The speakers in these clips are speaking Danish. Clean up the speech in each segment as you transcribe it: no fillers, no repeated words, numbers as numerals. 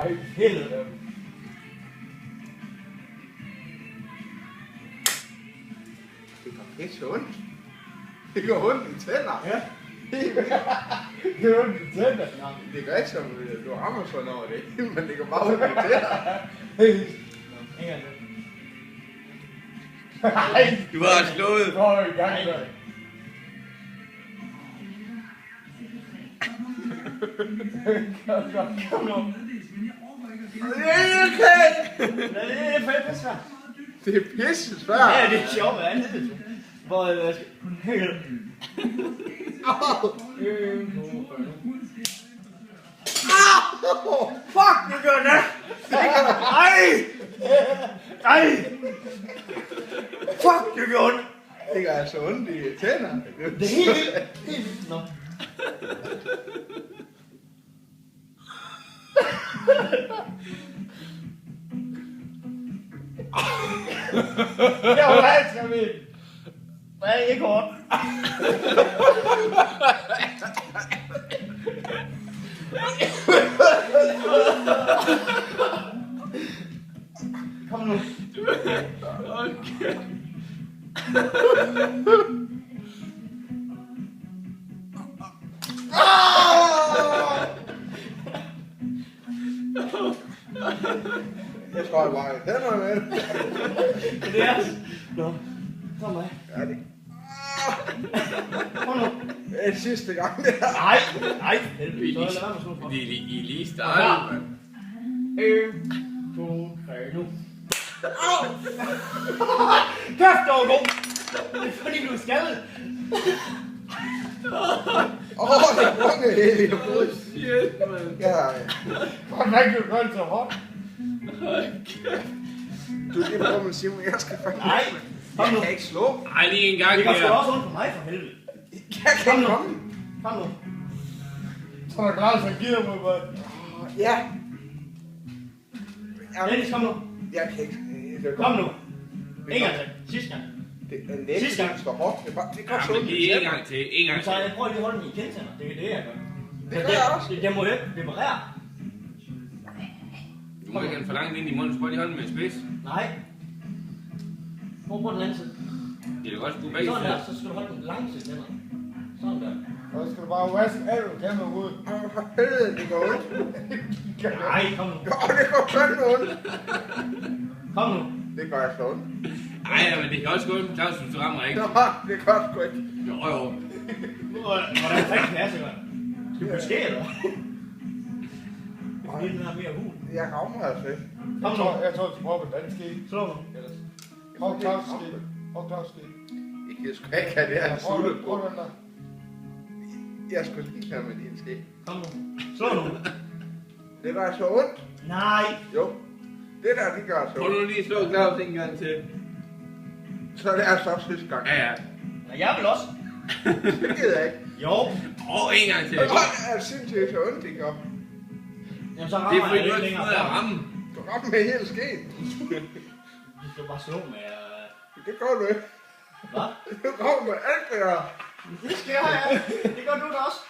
Ej, helvede. Det går pisse ondt. Det går ondt i tænder. Ja. Helt vildt. Det er ondt i tænder. Det gør ikke som, du rammer sådan over det, men det går bare ondt i tænder. Ingen Nej. Du har slået. Gå i gang der. Kom nu. Det er okay. Det er fandme svært. Det er pisse svært. Ja, det er sjovt med andet. Hvor jeg skal... Fuck, det gør det. Ej! Ej! Fuck, det gør ondt. Det gør altså ondt i tænderne. Det er helt vildt. Nå. Jeg var helt skal vi. Hvad er ikke hårdt? Kom nu. Okay. Jeg tror, jeg bare i tænderne med. Det er nå. Kom med. Ja, det Kom nu. er sidste gang, det her. Nej, nej. Så lad mig slå for. I lige startet, mand. 1, 2, 3, nu. Kæft, det var god. Det er fordi, du er skaldet. Det er bunke helt i hovedet. Shit, mand. Ja, Hvordan kan du gøre det så hårdt? du er lige på med Simon, jeg skal faktisk... Nej. Kom nu. Jeg kan ikke slå. Ej, lige en gang Det gør sgu mere. også ondt på mig, for helvede. Jeg kan ikke komme. Kom nu. Så er der klart, så giver mig bare. Ja. Dennis, kom nu. Jeg kan ikke... Kom nu. En gang til. Sidste gang. Det er næsten så hårdt. Det går Ja, så men ondt i lige en tænderne. gang til. En gang Så til. jeg prøver lige at holde den i kindtænder. Det er det, jeg gør. Det gør jeg også. Det må jo ikke vibrere. Du må ikke have den for langt ind i munden. Du skal lige holde den med spids. Nej. Prøv på den anden side. Det er godt, du begge Sådan der, sider. så skal du holde den langt til tænderne. Sådan der. Og så skal du bare vaske alt, du kan med hovedet. For helvede, det går ondt. Nej, kom nu. Det går fandme ondt. Kom nu. Det gør jeg så ondt. Ej, men det kan også gå ondt, Claus, hvis du rammer ikke. Nå, det gør sgu ikke. Jo. Hvordan fanden kan jeg så gøre? Skal du ske, eller? Fordi den har mere hul. Jeg rammer altså ikke. Kom nu. Jeg tror, du prøver på dansk ski. Slå nu. Prøv Claus ski. Prøv Claus ski. Jeg kan sgu ikke have det her sutte på. Prøv den der. Jeg skulle lige have med din ske. Kom nu. Slå nu. Det gør så ondt. Nej. Jo. Det der, det gør så Prøv ondt. nu lige at slå Claus en gang til. Så det er så sidste gang. Ja. Ja, jeg vil også. Det gider jeg ikke. Jo. En gang til. Det er sindssygt så ondt, det gør. Jamen, så Det er rammer fordi, jeg du ikke ikke længere. får at ramme. Du rammer med hele skeen. Du skal bare slå med... Det gør du ikke. Hvad? Du rammer med alt det her. Det skal jeg. Det gør du da også.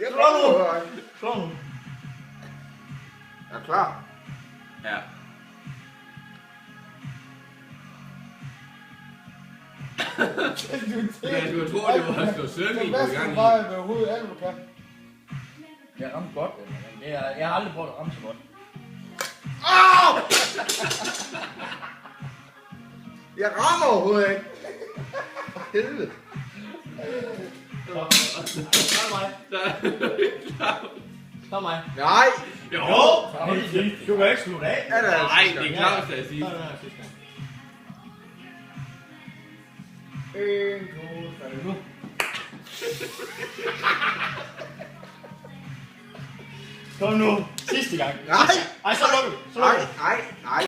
Jeg Slå nu. rammer dig. Slå nu. Jeg er klar. Ja. Men du tror, det var at slå søvn i Så vask gang du i. bare med hovedet alt, du kan. Jeg ramte godt, men det er, jeg har aldrig prøvet at ramme så godt. Jeg rammer overhovedet ikke. For helvede. Kom mig. Kom mig. Nej. Jo. Du kan ikke slutte af. Er det altså Nej, sidste det er gang? Claus, der siger. Sådan der sidste gang. 1, 2, 3, nu. Kom nu. Sidste gang. Nej. Ej, så lukker du. Så lukker Nej, du. nej, nej.